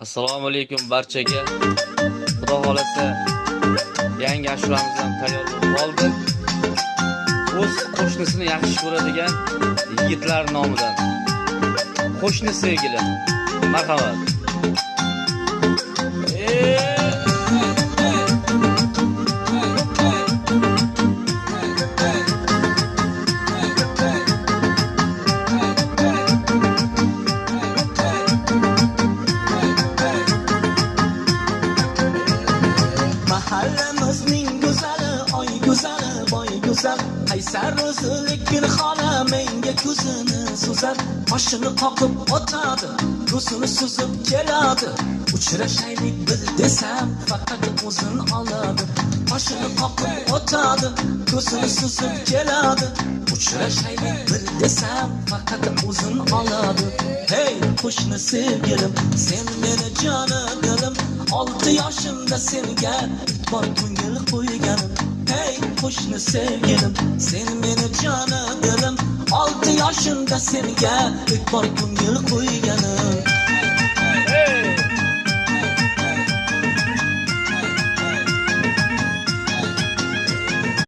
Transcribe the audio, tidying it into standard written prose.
Assalomu alaykum barchaga. Xudo xolasa yangi ashuramiz ham tayyor bo'lib qoldi. O'z qo'shnisini yaxshi ko'radigan yigitlar nomidan. Qo'shni sevgili. Marhamat. Mahallamizning go'zali, oy go'zali, boy go'zal. Qaysar o'zilik bir xola menga ko'zini suzar. Qoshini qoqib o'tadi, ko'zini suzib keladi. Uchrashaylik bir desam, faqat o'zini oladi. Qoshini qoqib o'tadi, ko'zini suzib keladi. Uchrashaylik bir desam, faqat o'zini oladi. Hey, qo'shni sevgilim, sen meni jonim. 6 yoshimda senga bor ko'ngil qo'yganim. Hey qo'shni sevgilim, sen meni jonim dilim. 6 yoshimda senga bor ko'ngil qo'yganim.